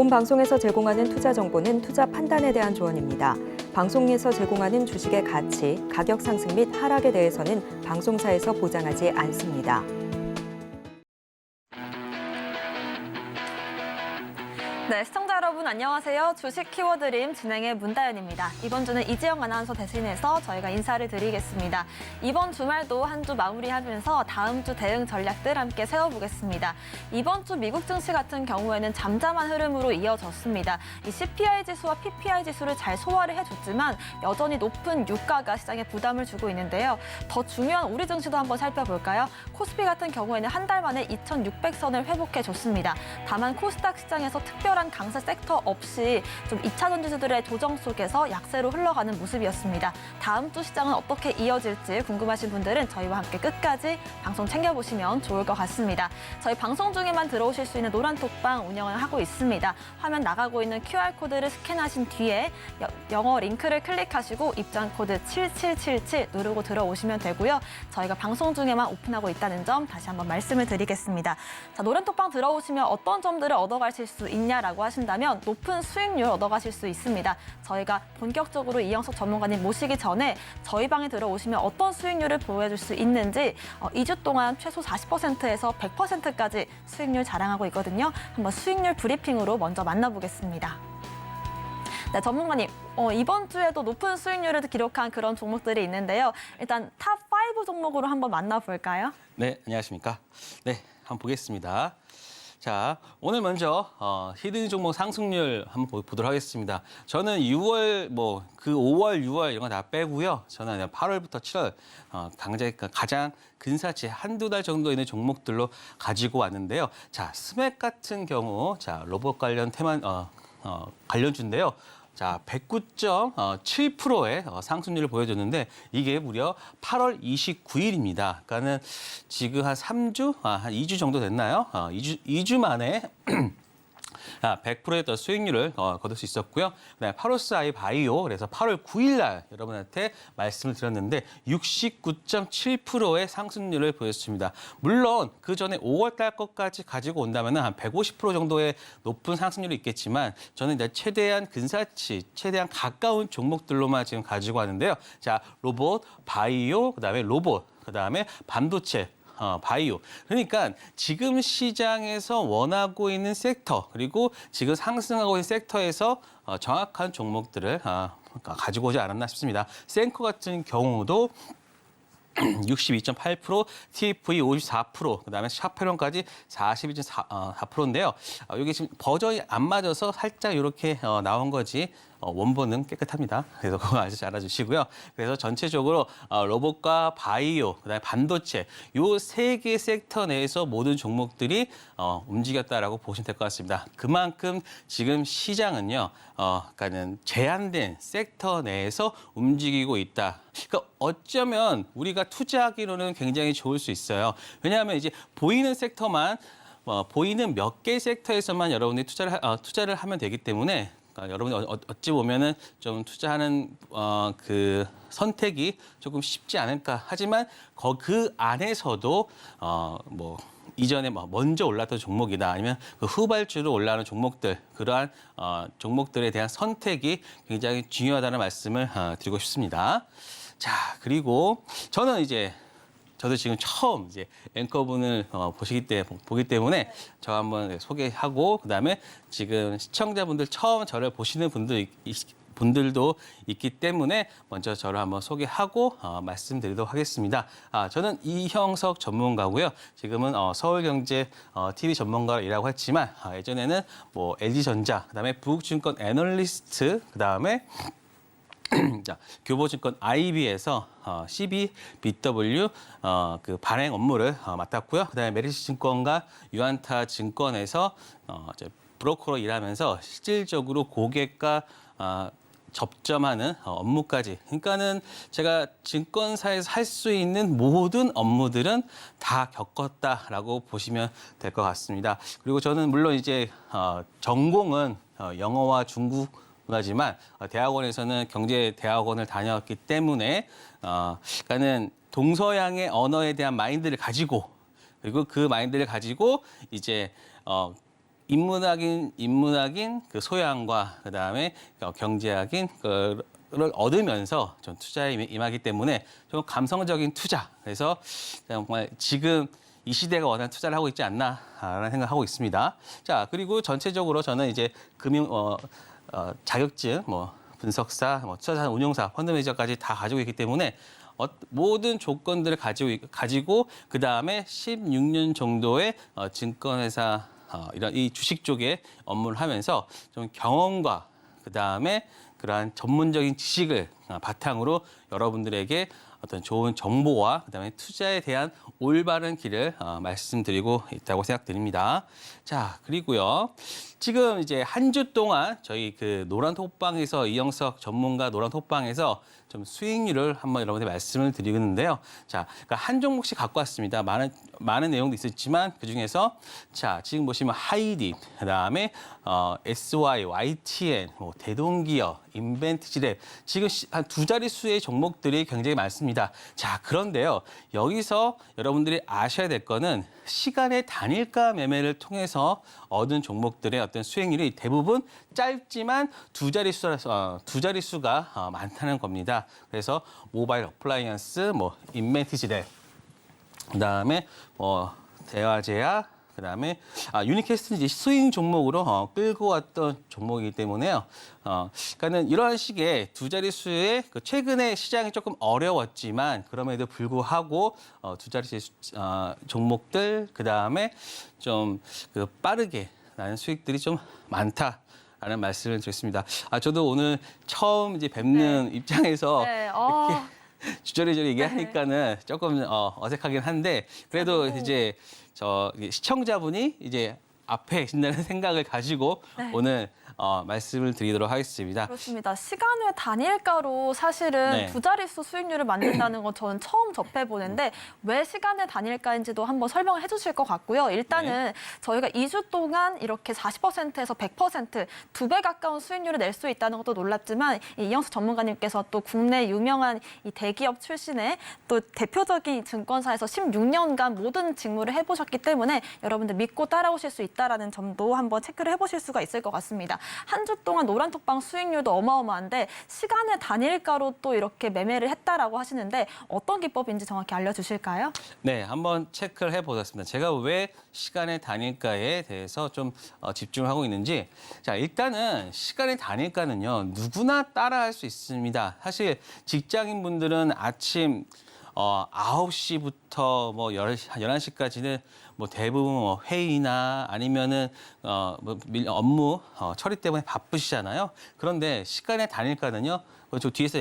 본 방송에서 제공하는 투자 정보는 투자 판단에 대한 조언입니다. 방송에서 제공하는 주식의 가치, 가격 상승 및 하락에 대해서는 방송사에서 보장하지 않습니다. 네, 시청자 여러분 안녕하세요. 주식 키워드림 진행의 문다연입니다. 이번 주는 이지영 아나운서 대신해서 저희가 인사를 드리겠습니다. 이번 주말도 한 주 마무리하면서 다음 주 대응 전략들 함께 세워보겠습니다. 이번 주 미국 증시 같은 경우에는 잠잠한 흐름으로 이어졌습니다. 이 CPI 지수와 PPI 지수를 잘 소화를 해줬지만 여전히 높은 유가가 시장에 부담을 주고 있는데요. 더 중요한 우리 증시도 한번 살펴볼까요? 코스피 같은 경우에는 한 달 만에 2,600선을 회복해줬습니다. 다만 코스닥 시장에서 특별한 강세 섹터 없이 좀 2차전 지수들의 조정 속에서 약세로 흘러가는 모습이었습니다. 다음 주 시장은 어떻게 이어질지 궁금하신 분들은 저희와 함께 끝까지 방송 챙겨보시면 좋을 것 같습니다. 저희 방송 중에만 들어오실 수 있는 노란톡방 운영을 하고 있습니다. 화면 나가고 있는 QR코드를 스캔하신 뒤에 영어 링크를 클릭하시고 입장 코드 7777 누르고 들어오시면 되고요. 저희가 방송 중에만 오픈하고 있다는 점 다시 한번 말씀을 드리겠습니다. 자, 노란톡방 들어오시면 어떤 점들을 얻어가실 수 있냐라고 하신다면 높은 수익률 얻어가실 수 있습니다. 저희가 본격적으로 이영석 전문가님 모시기 전에 저희 방에 들어오시면 어떤 수익률을 보여줄 수 있는지 2주 동안 최소 40%에서 100%까지 수익률 자랑하고 있거든요. 한번 수익률 브리핑으로 먼저 만나보겠습니다. 네, 전문가님, 이번 주에도 높은 수익률을 기록한 그런 종목들이 있는데요. 일단 탑5 종목으로 한번 만나볼까요? 네, 안녕하십니까. 네, 한번 보겠습니다. 자, 오늘 먼저 히든 종목 상승률 한번 보도록 하겠습니다. 저는 6월, 5월, 6월 이런 거 다 빼고요. 저는 8월부터 7월 가장 근사치 한두 달 정도 있는 종목들로 가지고 왔는데요. 자, 스맥 같은 경우, 자, 로봇 관련 관련주인데요. 자, 109.7%의 상승률을 보여줬는데 이게 무려 8월 29일입니다. 그러니까는 지금 한 3주, 한 2주 정도 됐나요? 2주 만에 100%의 더 수익률을 거둘 수 있었고요. 그다음에 파로스아이 바이오, 그래서 8월 9일 날 여러분한테 말씀을 드렸는데 69.7%의 상승률을 보였습니다. 물론 그 전에 5월 달 것까지 가지고 온다면 한 150% 정도의 높은 상승률이 있겠지만 저는 이제 최대한 근사치, 최대한 가까운 종목들로만 지금 가지고 왔는데요. 자, 로봇, 바이오, 그다음에 로봇, 그다음에 반도체, 바이오. 그러니까 지금 시장에서 원하고 있는 섹터 그리고 지금 상승하고 있는 섹터에서 정확한 종목들을 가지고 오지 않았나 싶습니다. 센커 같은 경우도 62.8%, TFE 54%, 그다음에 샤페론까지 42.4%인데요. 이게 지금 버전이 안 맞아서 살짝 이렇게 나온 거지 원본은 깨끗합니다. 그래서 그거 아주 알아주시고요. 그래서 전체적으로 로봇과 바이오, 그다음에 반도체 요 세 개 섹터 내에서 모든 종목들이 움직였다라고 보시면 될 것 같습니다. 그만큼 지금 시장은요, 그러니까는 제한된 섹터 내에서 움직이고 있다. 그러니까 어쩌면 우리가 투자하기로는 굉장히 좋을 수 있어요. 왜냐하면 이제 보이는 섹터만 보이는 몇 개 섹터에서만 여러분들이 투자를 하면 되기 때문에. 그러니까 여러분이 어찌 보면은 좀 투자하는 그 선택이 조금 쉽지 않을까. 하지만 그 안에서도 이전에 먼저 올랐던 종목이다 아니면 그 후발주로 올라오는 종목들 그러한 종목들에 대한 선택이 굉장히 중요하다는 말씀을 드리고 싶습니다. 자, 그리고 저도 지금 처음 이제 앵커분을 보기 때문에 저 한번 소개하고 그다음에 지금 시청자분들 처음 저를 보시는 분들도 있기 때문에 먼저 저를 한번 소개하고 말씀드리도록 하겠습니다. 저는 이형석 전문가고요. 지금은 서울경제 TV 전문가로 일하고 했지만 예전에는 LG전자, 그다음에 부국증권 애널리스트, 그다음에 자, 교보증권 IB에서 CBBW 그 발행 업무를 맡았고요. 그다음에 메리츠증권과 유안타 증권에서 브로커로 일하면서 실질적으로 고객과 접점하는 업무까지. 그러니까는 제가 증권사에서 할 수 있는 모든 업무들은 다 겪었다라고 보시면 될 것 같습니다. 그리고 저는 물론 이제 전공은 영어와 중국 하지만 대학원에서는 경제대학원을 다녔기 때문에 그러니까는 동서양의 언어에 대한 마인드를 가지고 그리고 그 마인드를 가지고 이제 인문학인 그 소양과 그다음에 경제학인 를 얻으면서 좀 투자에 임하기 때문에 좀 감성적인 투자. 그래서 정말 지금 이 시대가 원하는 투자를 하고 있지 않나라는 생각하고 있습니다. 자, 그리고 전체적으로 저는 이제 자격증, 분석사, 투자자산 운용사, 펀드 매니저까지 다 가지고 있기 때문에 모든 조건들을 가지고 그 다음에 16년 정도의 증권회사 이런 이 주식 쪽에 업무를 하면서 좀 경험과 그 다음에 그러한 전문적인 지식을 바탕으로 여러분들에게 어떤 좋은 정보와 그다음에 투자에 대한 올바른 길을 말씀드리고 있다고 생각드립니다. 자, 그리고요. 지금 이제 한 주 동안 저희 그 노란톡방에서 이영석 전문가 노란톡방에서 좀 수익률을 한번 여러분들 말씀을 드리는데요. 자, 그러니까 한 종목씩 갖고 왔습니다. 많은 내용도 있었지만 그 중에서 자, 지금 보시면 하이딥, 그다음에 SY, YTN, 대동기업, 인벤트지랩 지금 한 두 자릿수의 종목들이 굉장히 많습니다. 자, 그런데요. 여기서 여러분들이 아셔야 될 거는 시간의 단일가 매매를 통해서 얻은 종목들의 어떤 수익률이 대부분 짧지만 두 자릿수가 많다는 겁니다. 그래서 모바일 어플라이언스, 인벤트지랩, 그다음에 대화제약, 그다음에 유니캐스트는 이제 수익 종목으로 끌고 왔던 종목이기 때문에요. 그러니까는 이러한 식의 두 자릿수의 최근에 시장이 조금 어려웠지만 그럼에도 불구하고 두 자릿수 종목들 그다음에 좀 빠르게 나는 수익들이 좀 많다. 라는 말씀을 드렸습니다. 저도 오늘 처음 이제 뵙는 입장에서 이렇게 주저리저리 얘기하니까는 조금 어색하긴 한데 그래도 이제 시청자분이 이제 앞에 계신다는 생각을 가지고 오늘 말씀을 드리도록 하겠습니다. 그렇습니다. 시간의 단일가로 사실은 두 자릿수 수익률을 만든다는 건 저는 처음 접해보는데 왜 시간의 단일가인지도 한번 설명을 해주실 것 같고요. 일단은 저희가 2주 동안 이렇게 40%에서 100% 2배 가까운 수익률을 낼 수 있다는 것도 놀랍지만 이영수 전문가님께서 또 국내 유명한 이 대기업 출신의 또 대표적인 증권사에서 16년간 모든 직무를 해보셨기 때문에 여러분들 믿고 따라오실 수 있다는 점도 한번 체크를 해보실 수가 있을 것 같습니다. 한 주 동안 노란톡방 수익률도 어마어마한데 시간의 단일가로 또 이렇게 매매를 했다라고 하시는데 어떤 기법인지 정확히 알려주실까요? 네, 한번 체크를 해보겠습니다. 제가 왜 시간의 단일가에 대해서 좀 집중을 하고 있는지. 자, 일단은 시간의 단일가는요, 누구나 따라할 수 있습니다. 사실 직장인분들은 아침 9시부터 11시까지는 대부분 회의나 아니면은 업무 처리 때문에 바쁘시잖아요. 그런데 시간의 단일가는요. 저 뒤에서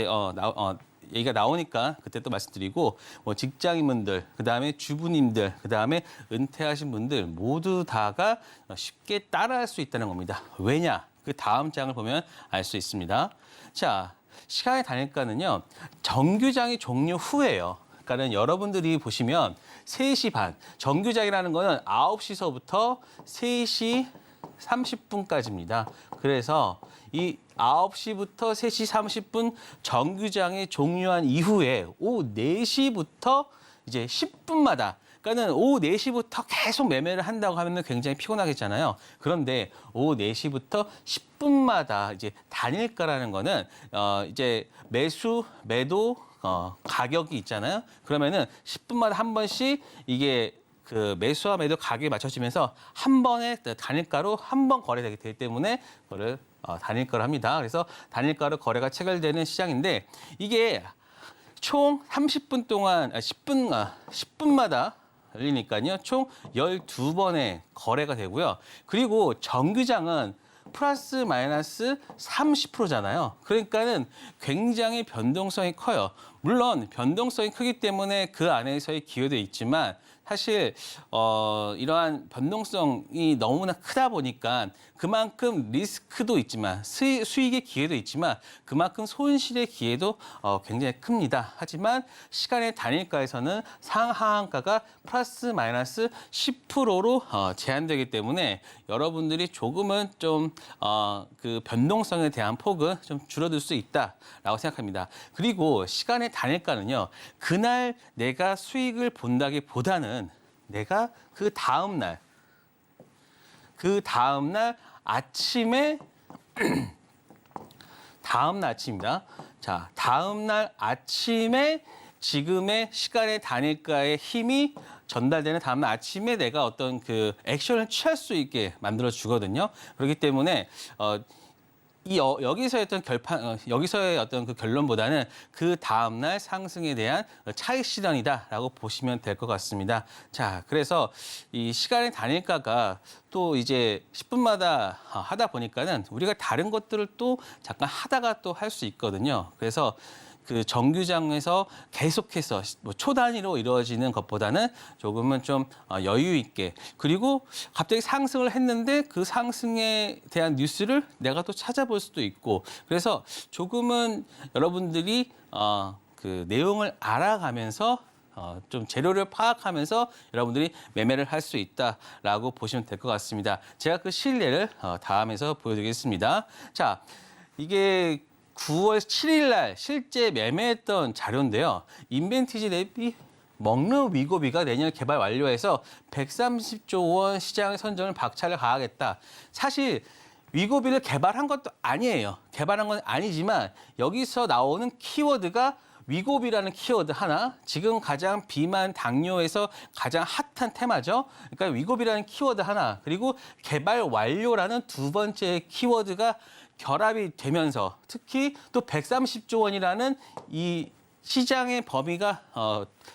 얘기가 나오니까 그때 또 말씀드리고 직장인분들, 그다음에 주부님들, 그다음에 은퇴하신 분들 모두 다가 쉽게 따라할 수 있다는 겁니다. 왜냐? 그 다음 장을 보면 알 수 있습니다. 자, 시간의 단일가는요. 정규장이 종료 후예요. 그러니까는 여러분들이 보시면 3시 반, 정규장이라는 거는 9시서부터 3시 30분까지입니다. 그래서 이 9시부터 3시 30분 정규장이 종료한 이후에 오후 4시부터 이제 10분마다 그러니까는 오후 4시부터 계속 매매를 한다고 하면 굉장히 피곤하겠잖아요. 그런데 오후 4시부터 10분마다 이제 단일가라는 거는 이제 매도 가격이 있잖아요. 그러면은 10분마다 한 번씩 이게 그 매수와 매도 가격이 맞춰지면서 한 번에 단일가로 한 번 거래되기 되기 때문에 그거를 단일가로 합니다. 그래서 단일가로 거래가 체결되는 시장인데 이게 총 30분 동안 10분마다 열리니까요. 총 12번의 거래가 되고요. 그리고 정규장은 플러스 마이너스 30%잖아요. 그러니까는 굉장히 변동성이 커요. 물론 변동성이 크기 때문에 그 안에서의 기회도 있지만 사실 이러한 변동성이 너무나 크다 보니까 그만큼 리스크도 있지만 수익의 기회도 있지만 그만큼 손실의 기회도 굉장히 큽니다. 하지만 시간의 단일가에서는 상하한가가 플러스 마이너스 10%로 제한되기 때문에 여러분들이 조금은 좀 그 변동성에 대한 폭은 좀 줄어들 수 있다라고 생각합니다. 그리고 시간의 단일가는요. 그날 내가 수익을 본다기보다는 내가 그 다음 날 그 다음날 아침에 다음날 아침입니다. 자, 다음날 아침에 지금의 시간의 단일가의 힘이 전달되는 다음날 아침에 내가 어떤 그 액션을 취할 수 있게 만들어 주거든요. 그렇기 때문에 여기서의 어떤 여기서의 어떤 그 결론보다는 그 다음날 상승에 대한 차익 실현이다라고 보시면 될 것 같습니다. 자, 그래서 이 시간의 단일가가 또 이제 10분마다 하다 보니까는 우리가 다른 것들을 또 잠깐 하다가 또 할 수 있거든요. 그래서 그 정규장에서 계속해서 뭐 초단위로 이루어지는 것보다는 조금은 좀 여유 있게, 그리고 갑자기 상승을 했는데 그 상승에 대한 뉴스를 내가 또 찾아볼 수도 있고, 그래서 조금은 여러분들이 그 내용을 알아가면서 좀 재료를 파악하면서 여러분들이 매매를 할 수 있다라고 보시면 될 것 같습니다. 제가 그 실례를 다음에서 보여드리겠습니다. 자, 이게 9월 7일 날 실제 매매했던 자료인데요. 인벤티지 랩이 먹는 위고비가 내년 개발 완료해서 130조 원 시장의 선정을 박차를 가하겠다. 사실 위고비를 개발한 것도 아니에요. 개발한 건 아니지만 여기서 나오는 키워드가 위고비라는 키워드 하나, 지금 가장 비만 당뇨에서 가장 핫한 테마죠. 그러니까 위고비라는 키워드 하나, 그리고 개발 완료라는 두 번째 키워드가 결합이 되면서 특히 또 130조 원이라는 이 시장의 범위가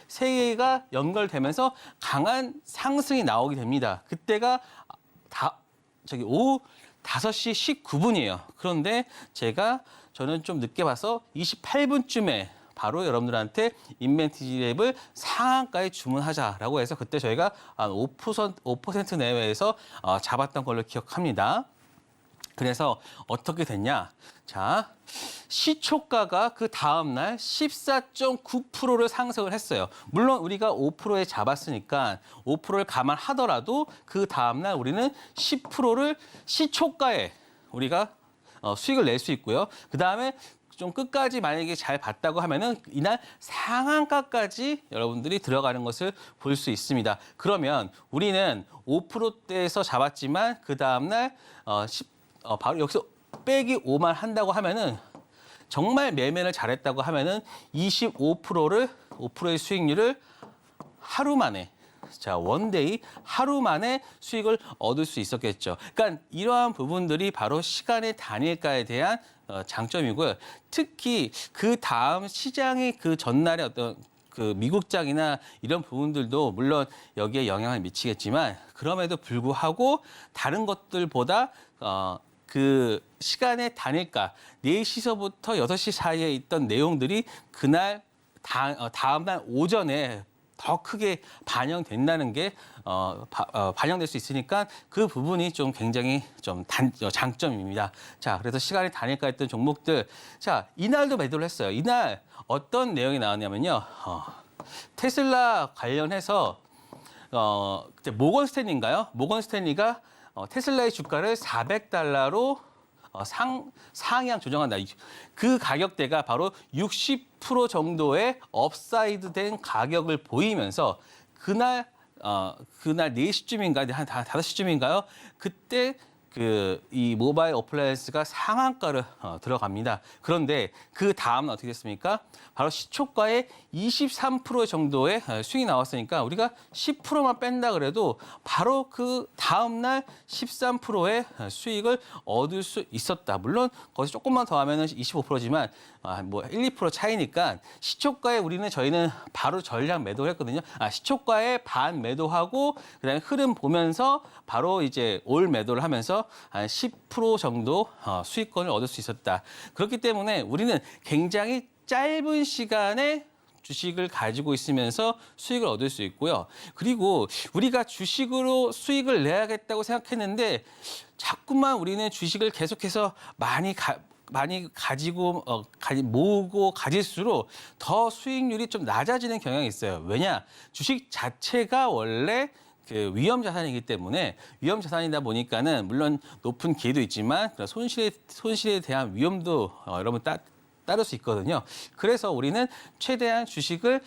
세 개가 연결되면서 강한 상승이 나오게 됩니다. 그때가 오후 5시 19분이에요. 그런데 저는 좀 늦게 봐서 28분쯤에 바로 여러분들한테 인벤티지 랩을 상한가에 주문하자라고 해서 그때 저희가 한 5% 내외에서 잡았던 걸로 기억합니다. 그래서 어떻게 됐냐? 자, 시초가가 그 다음날 14.9%를 상승을 했어요. 물론 우리가 5%에 잡았으니까 5%를 감안하더라도 그 다음날 우리는 10%를 시초가에 우리가 수익을 낼 수 있고요. 그 다음에 좀 끝까지 만약에 잘 봤다고 하면은 이날 상한가까지 여러분들이 들어가는 것을 볼 수 있습니다. 그러면 우리는 5%대에서 잡았지만 그 다음날 바로 여기서 빼기 5만 한다고 하면은 정말 매매를 잘했다고 하면은 5%의 수익률을 하루 만에, 자, 원데이 하루 만에 수익을 얻을 수 있었겠죠. 그러니까 이러한 부분들이 바로 시간의 단일가에 대한 장점이고요. 특히 그 다음 시장의 그 전날의 어떤 그 미국장이나 이런 부분들도 물론 여기에 영향을 미치겠지만 그럼에도 불구하고 다른 것들보다 그 시간의 단일가 4시서부터 6시 사이에 있던 내용들이 그날 다음날 오전에 더 크게 반영된다는 게 반영될 수 있으니까 그 부분이 좀 굉장히 좀 장점입니다. 자, 그래서 시간이 단일가했던 종목들, 자, 이날도 매도를 했어요. 이날 어떤 내용이 나왔냐면요, 테슬라 관련해서 그때 모건 스탠리인가요? 모건 스탠리가 테슬라의 주가를 $400로 상향 조정한다. 그 가격대가 바로 60% 정도의 업사이드된 가격을 보이면서 그날 4시쯤인가 한 5시쯤인가요? 그때 이 모바일 어플라이언스가 상한가를 들어갑니다. 그런데 그 다음은 어떻게 됐습니까? 바로 시초가의 23% 정도의 수익이 나왔으니까 우리가 10%만 뺀다 그래도 바로 그 다음날 13%의 수익을 얻을 수 있었다. 물론 거기서 조금만 더 하면 25%지만 뭐 1, 2% 차이니까 시초가에 저희는 바로 전량 매도를 했거든요. 시초가에 반 매도하고 그다음에 흐름 보면서 바로 이제 올 매도를 하면서 한 10% 정도 수익권을 얻을 수 있었다. 그렇기 때문에 우리는 굉장히 짧은 시간에 주식을 가지고 있으면서 수익을 얻을 수 있고요. 그리고 우리가 주식으로 수익을 내야겠다고 생각했는데 자꾸만 우리는 주식을 계속해서 많이 가지고 모으고 가질수록 더 수익률이 좀 낮아지는 경향이 있어요. 왜냐? 주식 자체가 원래 그 위험 자산이기 때문에 위험 자산이다 보니까는 물론 높은 기회도 있지만 손실에 대한 위험도 여러분 따를 수 있거든요. 그래서 우리는 최대한 주식을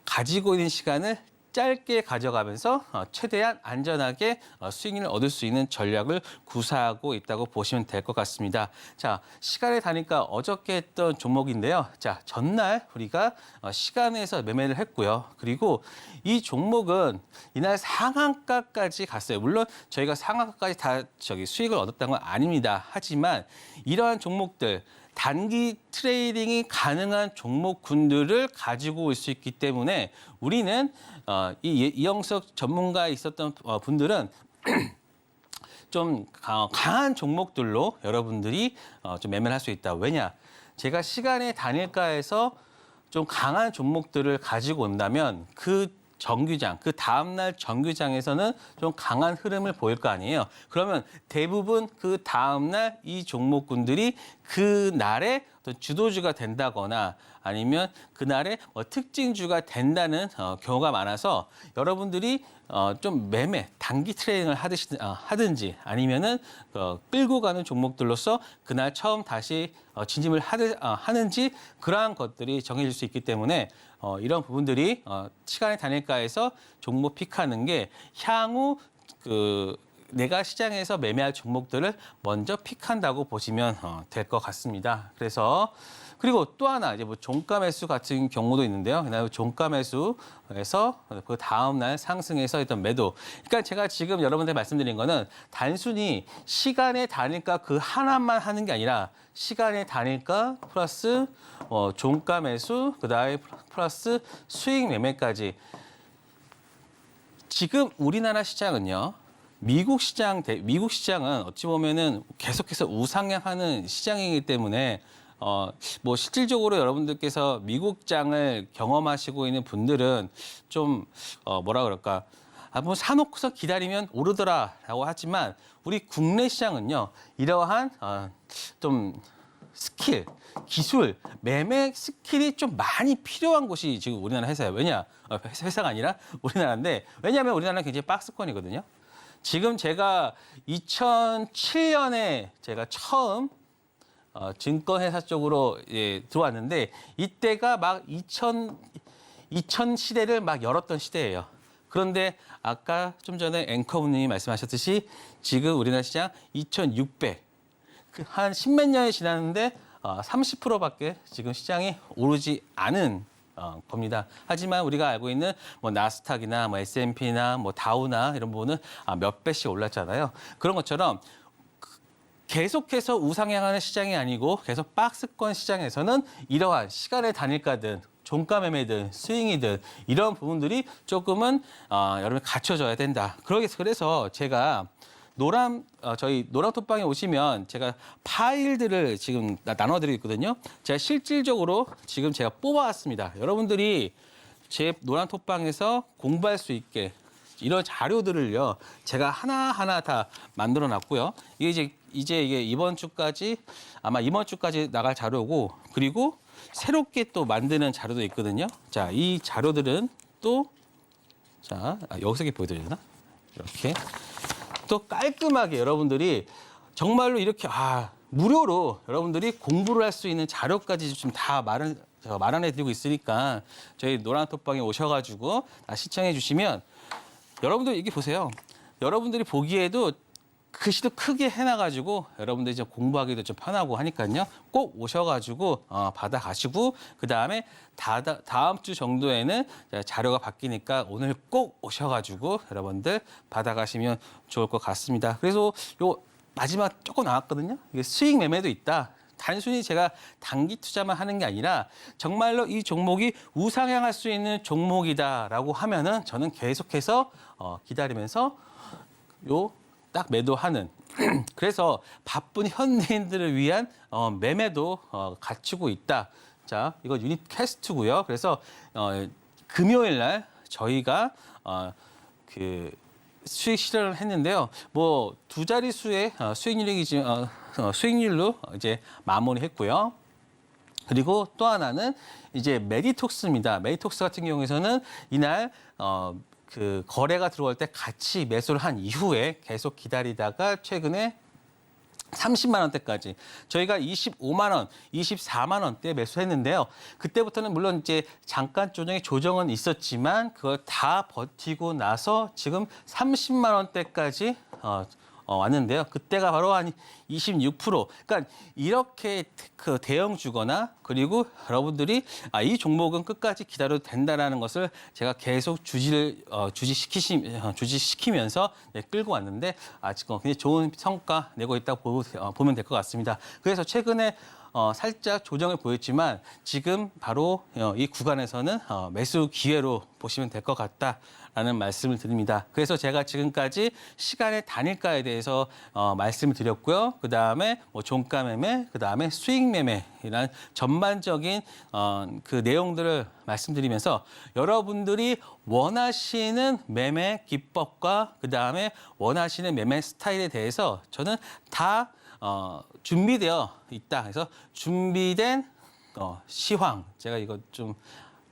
가지고 있는 시간을 짧게 가져가면서 최대한 안전하게 수익을 얻을 수 있는 전략을 구사하고 있다고 보시면 될 것 같습니다. 자, 시간에 다니까 어저께 했던 종목인데요. 자, 전날 우리가 시간에서 매매를 했고요. 그리고 이 종목은 이날 상한가까지 갔어요. 물론 저희가 상한가까지 다 수익을 얻었다는 건 아닙니다. 하지만 이러한 종목들 단기 트레이딩이 가능한 종목군들을 가지고 올 수 있기 때문에 우리는 이영석 전문가에 있었던 분들은 좀 강한 종목들로 여러분들이 좀 매매를 할 수 있다. 왜냐? 제가 시간의 단일가에서 좀 강한 종목들을 가지고 온다면 그 정규장, 그 다음날 정규장에서는 좀 강한 흐름을 보일 거 아니에요. 그러면 대부분 그 다음날 이 종목군들이 그 날에 어떤 주도주가 된다거나 아니면 그날에 특징주가 된다는 경우가 많아서 여러분들이 좀 매매, 단기 트레이딩을 하든지 아니면은 끌고 가는 종목들로서 그날 처음 다시 진입을 하는지 그러한 것들이 정해질 수 있기 때문에 이런 부분들이 시간의 단일가에서 종목 픽하는 게 향후 내가 시장에서 매매할 종목들을 먼저 픽한다고 보시면 될 것 같습니다. 그리고 또 하나 이제 뭐 종가 매수 같은 경우도 있는데요. 그다음에 종가 매수에서 그 다음 날 상승해서 했던 매도. 그러니까 제가 지금 여러분들 말씀드린 거는 단순히 시간의 단일가 그 하나만 하는 게 아니라 시간의 단일가 플러스 종가 매수 그다음에 플러스 수익 매매까지. 지금 우리나라 시장은요. 미국 시장은 어찌 보면은 계속해서 우상향하는 시장이기 때문에 뭐 실질적으로 여러분들께서 미국장을 경험하시고 있는 분들은 좀 뭐라 그럴까? 뭐 사놓고서 기다리면 오르더라라고 하지만 우리 국내 시장은요 이러한 좀 스킬, 기술, 매매 스킬이 좀 많이 필요한 곳이 지금 우리나라 회사예요. 회사가 아니라 우리나라인데 왜냐하면 우리나라는 굉장히 박스권이거든요. 지금 제가 2007년에 제가 처음 증권회사 쪽으로 들어왔는데 이때가 막 2000 시대를 막 열었던 시대예요. 그런데 아까 좀 전에 앵커분님이 말씀하셨듯이 지금 우리나라 시장 2,600, 한 십몇 년이 지났는데 30%밖에 지금 시장이 오르지 않은 겁니다. 하지만 우리가 알고 있는 뭐 나스닥이나 뭐 S&P나 뭐 다우나 이런 부분은 몇 배씩 올랐잖아요. 그런 것처럼 계속해서 우상향하는 시장이 아니고 계속 박스권 시장에서는 이러한 시간의 단일가든 종가 매매든 스윙이든 이런 부분들이 조금은 여러분 갖춰져야 된다. 그래서 제가 저희 노랑톡방에 오시면 제가 파일들을 지금 나눠드리고 있거든요. 제가 실질적으로 지금 제가 뽑아왔습니다. 여러분들이 제 노랑톡방에서 공부할 수 있게 이런 자료들을요. 제가 하나하나 다 만들어 놨고요. 이게 이게 이번 주까지 나갈 자료고 그리고 새롭게 또 만드는 자료도 있거든요. 자, 이 자료들은 여기서 이렇게 보여드려야 되나? 이렇게. 또 깔끔하게 여러분들이 정말로 이렇게 무료로 여러분들이 공부를 할 수 있는 자료까지 지금 다 마련해 드리고 있으니까 저희 노랑톡방에 오셔가지고 시청해 주시면 여러분들 이게 보세요. 여러분들이 보기에도 글씨도 크게 해놔가지고 여러분들이 좀 공부하기도 좀 편하고 하니까요. 꼭 오셔가지고 받아가시고 그다음에 다음 주 정도에는 자료가 바뀌니까 오늘 꼭 오셔가지고 여러분들 받아가시면 좋을 것 같습니다. 그래서 요 마지막 조금 나왔거든요. 이게 수익 매매도 있다. 단순히 제가 단기 투자만 하는 게 아니라 정말로 이 종목이 우상향할 수 있는 종목이다라고 하면은 저는 계속해서 기다리면서 딱 매도하는 그래서 바쁜 현대인들을 위한 매매도 갖추고 있다. 자, 이거 유닛 캐스트고요. 그래서 금요일 날 저희가 그 수익 실현을 했는데요. 뭐 두 자릿수의 수익률로 이제 마무리했고요. 그리고 또 하나는 이제 메디톡스입니다. 메디톡스 같은 경우에서는 이날 그 거래가 들어올 때 같이 매수를 한 이후에 계속 기다리다가 최근에 30만 원대까지 저희가 25만 원, 24만 원대에 매수했는데요. 그때부터는 물론 이제 잠깐 조정은 있었지만 그걸 다 버티고 나서 지금 30만 원대까지 왔는데요. 그때가 바로 한 26%. 그러니까 이렇게 그 대형 주거나 그리고 여러분들이 이 종목은 끝까지 기다려도 된다라는 것을 제가 계속 주지시키면서 끌고 왔는데 지금 굉장히 좋은 성과 내고 있다고 보면 될 것 같습니다. 그래서 최근에 살짝 조정을 보였지만 지금 바로 이 구간에서는 매수 기회로 보시면 될 것 같다라는 말씀을 드립니다. 그래서 제가 지금까지 시간의 단일가에 대해서 말씀을 드렸고요. 그다음에 종가 매매, 그다음에 수익 매매라는 전반적인 그 내용들을 말씀드리면서 여러분들이 원하시는 매매 기법과 그다음에 원하시는 매매 스타일에 대해서 저는 다 준비되어 있다. 그래서 준비된 시황. 제가 이거 좀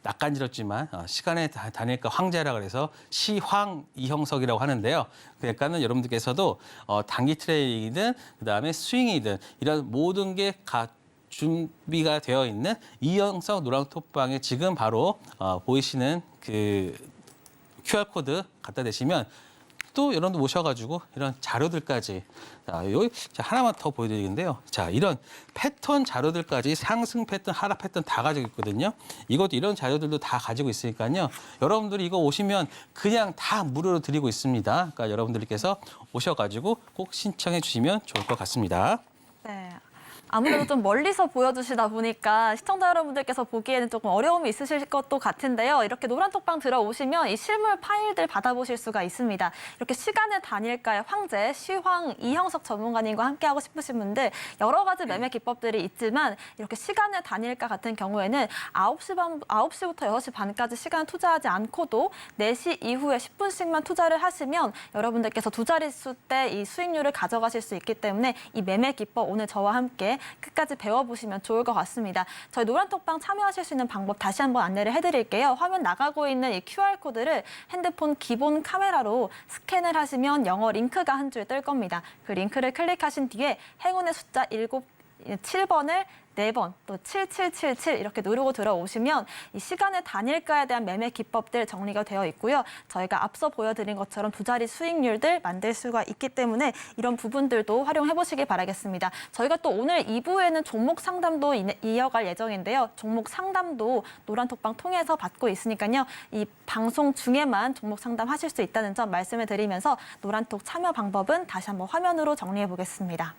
낯간지럽지만 시간의 단일가 황제라 그래서 시황 이형석이라고 하는데요. 그러니까는 여러분들께서도 단기 트레이딩이든 그다음에 스윙이든 이런 모든 게 준비가 되어 있는 이형석 노랑톡방에 지금 바로 보이시는 그 QR코드 갖다 대시면 또 여러분들 모셔가지고 이런 자료들까지 여기 하나만 더 보여드리는데요. 자, 이런 패턴 자료들까지 상승 패턴, 하락 패턴 다 가지고 있거든요. 이것도 이런 자료들도 다 가지고 있으니까요. 여러분들이 이거 오시면 그냥 다 무료로 드리고 있습니다. 그러니까 여러분들께서 오셔가지고 꼭 신청해 주시면 좋을 것 같습니다. 네. 아무래도 좀 멀리서 보여주시다 보니까 시청자 여러분들께서 보기에는 조금 어려움이 있으실 것도 같은데요. 이렇게 노란톡방 들어오시면 이 실물 파일들 받아보실 수가 있습니다. 이렇게 시간의 단일가의 황제, 시황 이형석 전문가님과 함께하고 싶으신 분들 여러 가지 매매 기법들이 있지만 이렇게 시간의 단일가 같은 경우에는 9시부터 6시 반까지 시간을 투자하지 않고도 4시 이후에 10분씩만 투자를 하시면 여러분들께서 두 자릿수 때 이 수익률을 가져가실 수 있기 때문에 이 매매 기법 오늘 저와 함께 끝까지 배워보시면 좋을 것 같습니다. 저희 노란톡방 참여하실 수 있는 방법 다시 한번 안내를 해드릴게요. 화면 나가고 있는 이 QR코드를 핸드폰 기본 카메라로 스캔을 하시면 영어 링크가 한 줄 뜰 겁니다. 그 링크를 클릭하신 뒤에 행운의 숫자 7번을 4번, 또 7777 이렇게 누르고 들어오시면 이 시간의 단일가에 대한 매매 기법들 정리가 되어 있고요. 저희가 앞서 보여드린 것처럼 두 자리 수익률들 만들 수가 있기 때문에 이런 부분들도 활용해 보시기 바라겠습니다. 저희가 또 오늘 2부에는 종목 상담도 이어갈 예정인데요. 종목 상담도 노란톡방 통해서 받고 있으니까요. 이 방송 중에만 종목 상담 하실 수 있다는 점 말씀을 드리면서 노란톡 참여 방법은 다시 한번 화면으로 정리해 보겠습니다.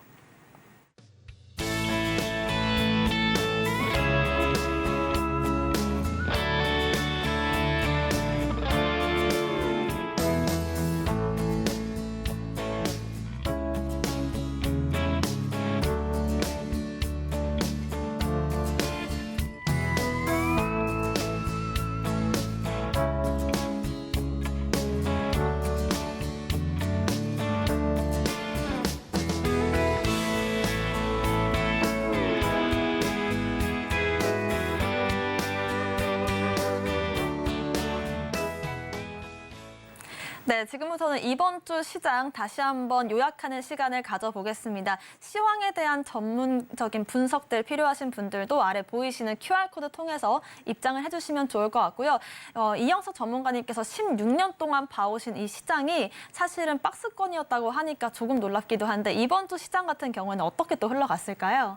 네, 지금부터는 이번 주 시장 다시 한번 요약하는 시간을 가져보겠습니다. 시황에 대한 전문적인 분석들 필요하신 분들도 아래 보이시는 QR코드 통해서 입장을 해주시면 좋을 것 같고요. 이형석 전문가님께서 16년 동안 봐오신 이 시장이 사실은 박스권이었다고 하니까 조금 놀랍기도 한데 이번 주 시장 같은 경우에는 어떻게 또 흘러갔을까요?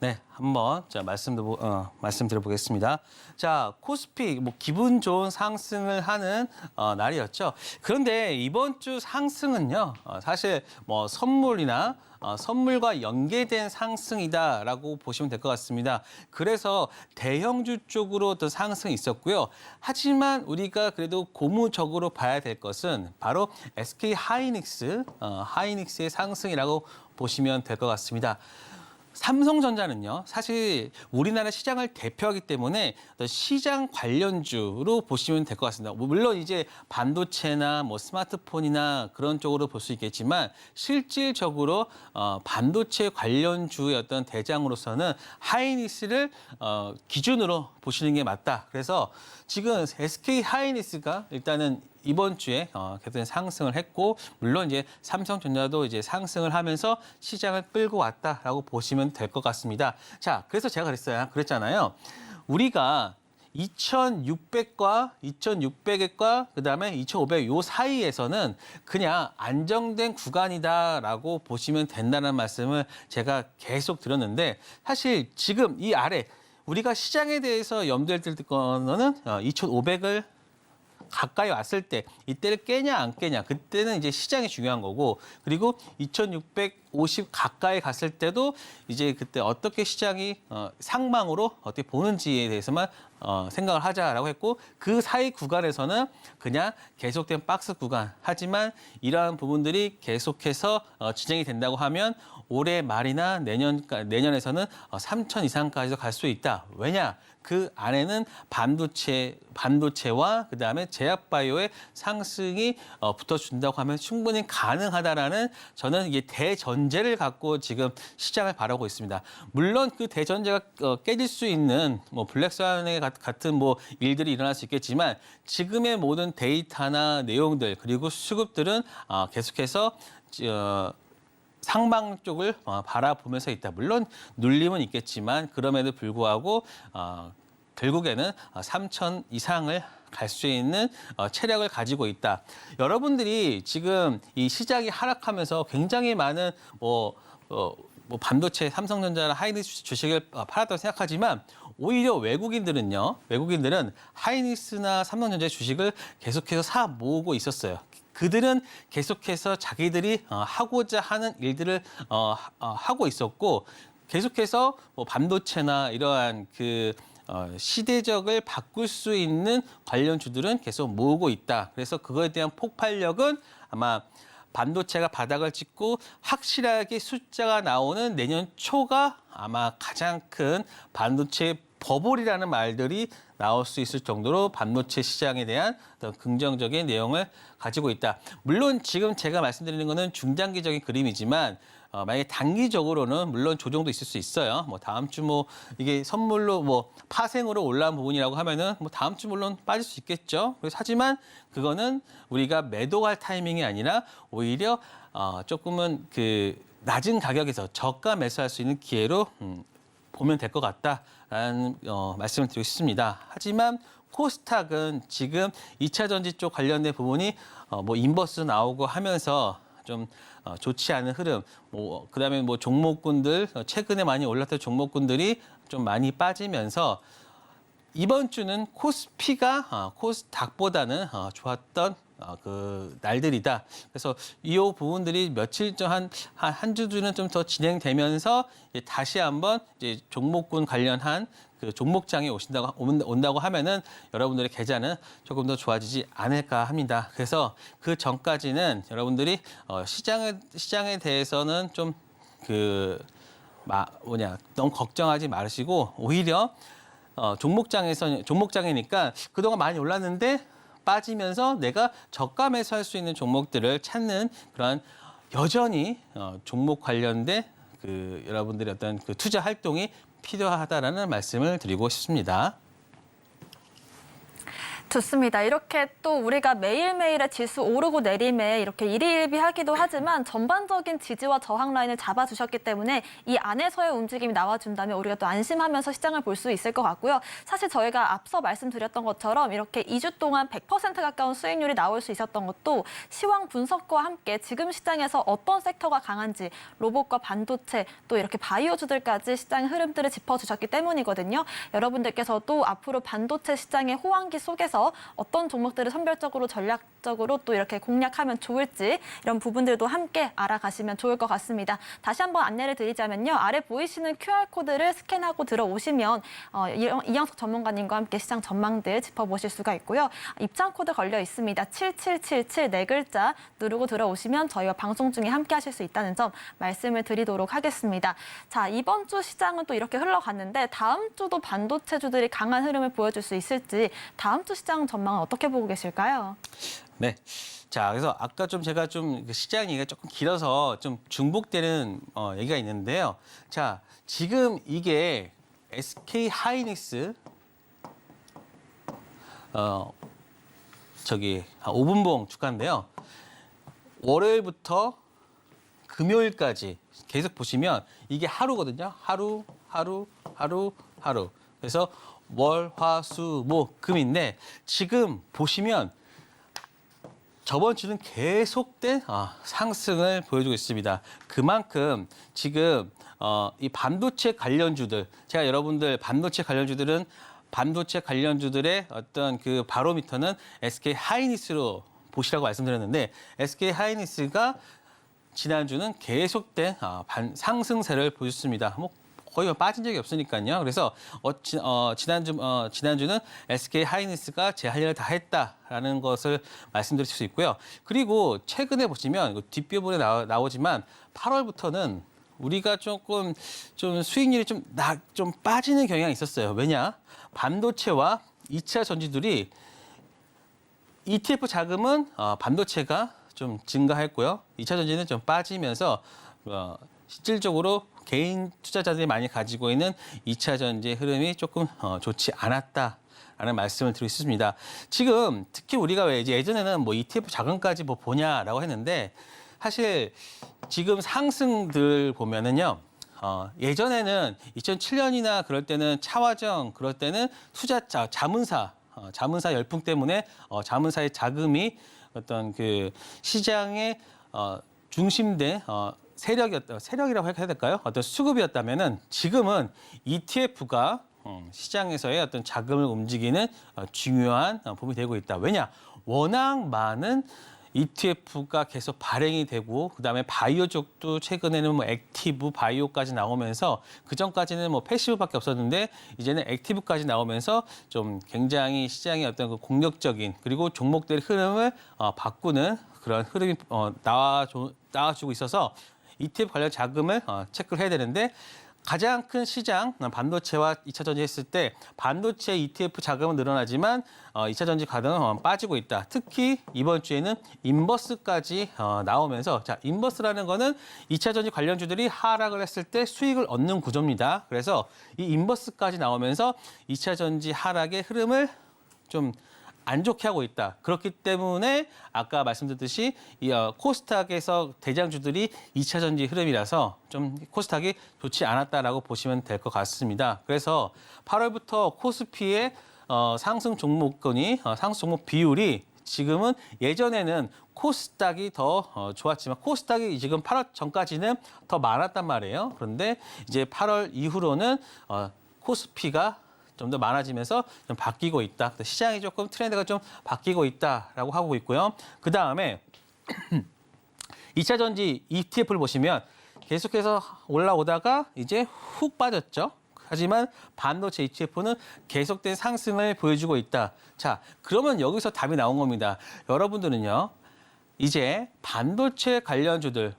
네, 한번 말씀드려보겠습니다. 자, 코스피 기분 좋은 상승을 하는 날이었죠. 그런데 이번 주 상승은요, 사실 선물이나 선물과 연계된 상승이다라고 보시면 될 것 같습니다. 그래서 대형주 쪽으로 더 상승이 있었고요. 하지만 우리가 그래도 고무적으로 봐야 될 것은 바로 SK 하이닉스의 상승이라고 보시면 될 것 같습니다. 삼성전자는요, 사실 우리나라 시장을 대표하기 때문에 시장 관련주로 보시면 될 것 같습니다. 물론 이제 반도체나 스마트폰이나 그런 쪽으로 볼 수 있겠지만 실질적으로 반도체 관련주의 어떤 대장으로서는 하이닉스를 기준으로 보시는 게 맞다. 그래서 지금 SK 하이닉스가 일단은 이번 주에 계속된 상승을 했고 물론 이제 삼성전자도 이제 상승을 하면서 시장을 끌고 왔다라고 보시면 될 것 같습니다. 자, 그래서 제가 그랬잖아요. 우리가 2,600과 2,600과 그다음에 2,500 요 사이에서는 그냥 안정된 구간이다라고 보시면 된다는 말씀을 제가 계속 드렸는데 사실 지금 이 아래 우리가 시장에 대해서 염두에 둘 거는 2,500을 가까이 왔을 때 이때를 깨냐 안 깨냐 그때는 이제 시장이 중요한 거고 그리고 2,650 가까이 갔을 때도 이제 그때 어떻게 시장이 상망으로 어떻게 보는지에 대해서만 생각을 하자라고 했고 그 사이 구간에서는 그냥 계속된 박스 구간 하지만 이러한 부분들이 계속해서 진행이 된다고 하면 올해 말이나 내년에서는 3천 이상까지도 갈 수 있다. 왜냐? 그 안에는 반도체와 그다음에 제약바이오의 상승이 붙어준다고 하면 충분히 가능하다라는 저는 이게 대전제를 갖고 지금 시장을 바라고 있습니다. 물론 그 대전제가 깨질 수 있는 뭐 블랙스완의 같은 뭐 일들이 일어날 수 있겠지만 지금의 모든 데이터나 내용들 그리고 수급들은 계속해서 상방 쪽을 바라보면서 있다. 물론 눌림은 있겠지만 그럼에도 불구하고 결국에는 3천 이상을 갈 수 있는 체력을 가지고 있다. 여러분들이 지금 이 시장이 하락하면서 굉장히 많은 뭐 반도체, 삼성전자나 하이닉스 주식을 팔았다고 생각하지만 오히려 외국인들은 하이닉스나 삼성전자 주식을 계속해서 사 모으고 있었어요. 그들은 계속해서 자기들이 하고자 하는 일들을 하고 있었고 계속해서 뭐 반도체나 이러한 그 시대적을 바꿀 수 있는 관련주들은 계속 모으고 있다. 그래서 그거에 대한 폭발력은 아마 반도체가 바닥을 찍고 확실하게 숫자가 나오는 내년 초가 아마 가장 큰 반도체 버블이라는 말들이 나올 수 있을 정도로 반도체 시장에 대한 어떤 긍정적인 내용을 가지고 있다. 물론 지금 제가 말씀드리는 거는 중장기적인 그림이지만 만약에 단기적으로는 물론 조정도 있을 수 있어요. 뭐 다음 주 뭐 이게 선물로 뭐 파생으로 올라온 부분이라고 하면은 뭐 다음 주 물론 빠질 수 있겠죠. 그래서 하지만 그거는 우리가 매도할 타이밍이 아니라 오히려 조금은 그 낮은 가격에서 저가 매수할 수 있는 기회로 보면 될 것 같다라는 말씀을 드리고 싶습니다. 하지만 코스닥은 지금 2차 전지 쪽 관련된 부분이 뭐 인버스 나오고 하면서 좀 좋지 않은 흐름, 뭐 그다음에 뭐 종목군들 최근에 많이 올랐던 종목군들이 좀 많이 빠지면서 이번 주는 코스피가 코스닥보다는 좋았던 그 날들이다. 그래서 이 부분들이 며칠 전 한 주는 좀 더 진행되면서 이제 다시 한번 이제 종목군 관련한 그 종목장에 온다고 하면은 여러분들의 계좌는 조금 더 좋아지지 않을까 합니다. 그래서 그 전까지는 여러분들이 시장에 대해서는 좀 너무 걱정하지 마시고 오히려 종목장이니까 그동안 많이 올랐는데 빠지면서 내가 저가 매수할 수 있는 종목들을 찾는 그런 여전히 종목 관련된 그 여러분들의 어떤 그 투자 활동이 필요하다라는 말씀을 드리고 싶습니다. 좋습니다. 이렇게 또 우리가 매일매일의 지수 오르고 내림에 이렇게 일희일비하기도 하지만 전반적인 지지와 저항 라인을 잡아주셨기 때문에 이 안에서의 움직임이 나와준다면 우리가 또 안심하면서 시장을 볼 수 있을 것 같고요. 사실 저희가 앞서 말씀드렸던 것처럼 이렇게 2주 동안 100% 가까운 수익률이 나올 수 있었던 것도 시황 분석과 함께 지금 시장에서 어떤 섹터가 강한지 로봇과 반도체 또 이렇게 바이오주들까지 시장의 흐름들을 짚어주셨기 때문이거든요. 여러분들께서도 앞으로 반도체 시장의 호황기 속에서 어떤 종목들을 선별적으로 전략적으로 또 이렇게 공략하면 좋을지 이런 부분들도 함께 알아가시면 좋을 것 같습니다. 다시 한번 안내를 드리자면요. 아래 보이시는 QR코드를 스캔하고 들어오시면 이영석 전문가님과 함께 시장 전망들 짚어보실 수가 있고요. 입장 코드 걸려 있습니다. 7777 네 글자 누르고 들어오시면 저희와 방송 중에 함께 하실 수 있다는 점 말씀을 드리도록 하겠습니다. 자, 이번 주 시장은 또 이렇게 흘러갔는데 다음 주도 반도체주들이 강한 흐름을 보여줄 수 있을지 다음 주 시장 전망은 어떻게 보고 계실까요? 네. 자, 그래서 아까 제가 시장 얘기가 조금 길어서 좀 중복되는 얘기가 있는데요. 자, 지금 이게 SK 하이닉스 5분봉 주가인데요. 월요일부터 금요일까지 계속 보시면 이게 하루거든요. 하루. 그래서 월, 화, 수, 목, 금인데 지금 보시면 저번 주는 계속된 상승을 보여주고 있습니다. 그만큼 지금 이 반도체 관련주들, 제가 여러분들 반도체 관련주들의 어떤 그 바로미터는 SK 하이닉스로 보시라고 말씀드렸는데 SK 하이닉스가 지난주는 계속된 상승세를 보였습니다. 뭐 거의 빠진 적이 없으니까요. 그래서 지난주는 SK 하이닉스가 제 할 일을 다 했다라는 것을 말씀드릴 수 있고요. 그리고 최근에 보시면 뒷부분에 나오지만 8월부터는 우리가 조금 좀 수익률이 좀 빠지는 경향이 있었어요. 왜냐? 반도체와 2차 전지들이 ETF 자금은 반도체가 좀 증가했고요. 2차 전지는 좀 빠지면서 실질적으로 개인 투자자들이 많이 가지고 있는 2차 전지의 흐름이 조금 좋지 않았다라는 말씀을 드리고 있습니다. 지금 특히 우리가 왜 이제 예전에는 뭐 ETF 자금까지 뭐 보냐라고 했는데 사실 지금 상승들 보면은요. 예전에는 2007년이나 그럴 때는 차화정 그럴 때는 자문사 열풍 때문에 자문사의 자금이 어떤 그 시장의 중심된 세력이라고 해야 될까요? 어떤 수급이었다면은 지금은 ETF가 시장에서의 어떤 자금을 움직이는 중요한 부분이 되고 있다. 왜냐? 워낙 많은 ETF가 계속 발행이 되고 그다음에 바이오 쪽도 최근에는 뭐 액티브 바이오까지 나오면서 그전까지는 뭐 패시브밖에 없었는데 이제는 액티브까지 나오면서 좀 굉장히 시장의 어떤 그 공격적인 그리고 종목들의 흐름을 바꾸는 그런 흐름이 나와주고 있어서 ETF 관련 자금을 체크를 해야 되는데 가장 큰 시장 반도체와 2차 전지 했을 때 반도체 ETF 자금은 늘어나지만 2차 전지 가격은 빠지고 있다. 특히 이번 주에는 인버스까지 나오면서 자 인버스라는 거는 2차 전지 관련주들이 하락을 했을 때 수익을 얻는 구조입니다. 그래서 이 인버스까지 나오면서 2차 전지 하락의 흐름을 좀 안 좋게 하고 있다. 그렇기 때문에 아까 말씀드렸듯이 이 코스닥에서 대장주들이 2차 전지 흐름이라서 좀 코스닥이 좋지 않았다라고 보시면 될 것 같습니다. 그래서 8월부터 코스피의 상승 종목군이 상승 종목 비율이 지금은 예전에는 코스닥이 더 좋았지만 코스닥이 지금 8월 전까지는 더 많았단 말이에요. 그런데 이제 8월 이후로는 코스피가 좀 더 많아지면서 좀 바뀌고 있다. 시장이 조금 트렌드가 좀 바뀌고 있다라고 하고 있고요. 그 다음에 2차 전지 ETF를 보시면 계속해서 올라오다가 이제 훅 빠졌죠. 하지만 반도체 ETF는 계속된 상승을 보여주고 있다. 자, 그러면 여기서 답이 나온 겁니다. 여러분들은요, 이제 반도체 관련주들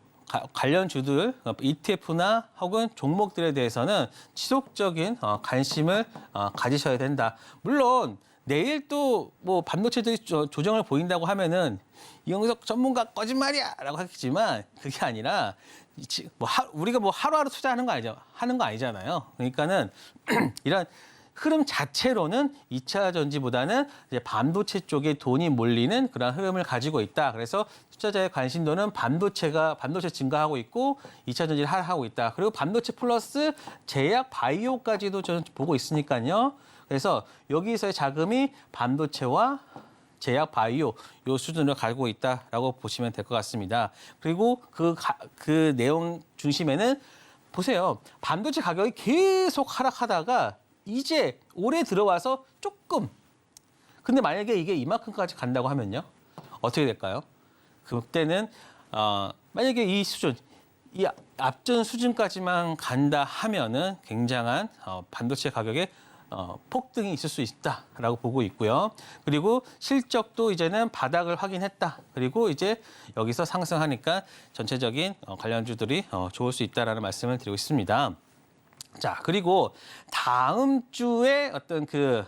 ETF나 혹은 종목들에 대해서는 지속적인 관심을 가지셔야 된다. 물론 내일 또 뭐 반도체들이 조정을 보인다고 하면은 이영석 전문가 거짓말이야라고 하겠지만 그게 아니라 우리가 뭐 하루하루 투자하는 거 아니잖아요. 그러니까는 이런 흐름 자체로는 2차 전지보다는 이제 반도체 쪽에 돈이 몰리는 그런 흐름을 가지고 있다. 그래서 투자자의 관심도는 반도체 증가하고 있고 2차 전지를 하락하고 있다. 그리고 반도체 플러스 제약 바이오까지도 저는 보고 있으니까요. 그래서 여기서의 자금이 반도체와 제약 바이오 요 수준을 가지고 있다라고 보시면 될 것 같습니다. 그리고 그 내용 중심에는 보세요. 반도체 가격이 계속 하락하다가 이제 올해 들어와서 조금. 근데 만약에 이게 이만큼까지 간다고 하면요. 어떻게 될까요? 그때는 만약에 이 수준, 이 앞전 수준까지만 간다 하면은 굉장한 반도체 가격의 폭등이 있을 수 있다라고 보고 있고요. 그리고 실적도 이제는 바닥을 확인했다. 그리고 이제 여기서 상승하니까 전체적인 관련주들이 좋을 수 있다라는 말씀을 드리고 있습니다. 자, 그리고 다음 주에 어떤 그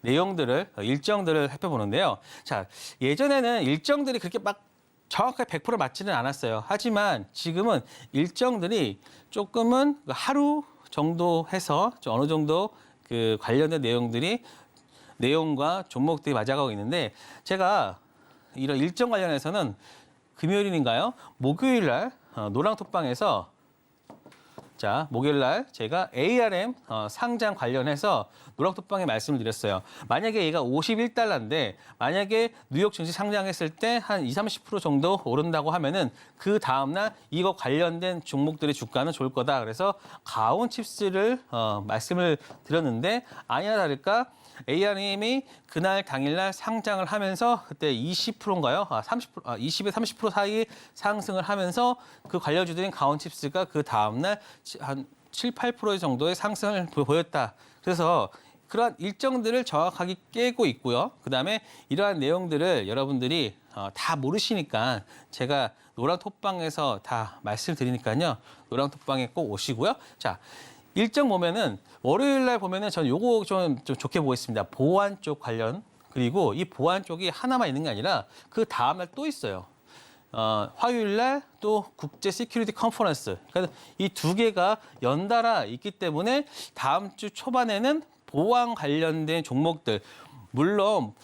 일정들을 살펴보는데요. 자, 예전에는 일정들이 그렇게 막 정확하게 100% 맞지는 않았어요. 하지만 지금은 일정들이 조금은 하루 정도 해서 좀 어느 정도 그 관련된 내용들이 내용과 종목들이 맞아가고 있는데 제가 이런 일정 관련해서는 금요일인가요? 목요일 날 노랑톡방에서 자, 목요일 날 제가 ARM 상장 관련해서 노랑톡방에 말씀을 드렸어요. 만약에 얘가 51달러인데 만약에 뉴욕 증시 상장했을 때 한 20-30% 정도 오른다고 하면은 그 다음 날 이거 관련된 종목들의 주가는 좋을 거다. 그래서 가온 칩스를 말씀을 드렸는데 아니나 다를까 ARM이 그날 당일날 상장을 하면서 그때 20%인가요? 20에서 30% 사이 상승을 하면서 그 관련주들인 가온칩스가 그 다음날 한 7, 8% 정도의 상승을 보였다. 그래서 그러한 일정들을 정확하게 깨고 있고요. 그다음에 이러한 내용들을 여러분들이 다 모르시니까 제가 노랑톡방에서 다 말씀드리니까요. 노랑톡방에 꼭 오시고요. 자, 일정 보면은 월요일 날 보면은 전 요거 좀 좋게 보겠습니다. 보안 쪽 관련 그리고 이 보안 쪽이 하나만 있는 게 아니라 그 다음 날 또 있어요. 화요일 날 또 국제 시큐리티 컨퍼런스. 그러니까 이 두 개가 연달아 있기 때문에 다음 주 초반에는 보안 관련된 종목들 물론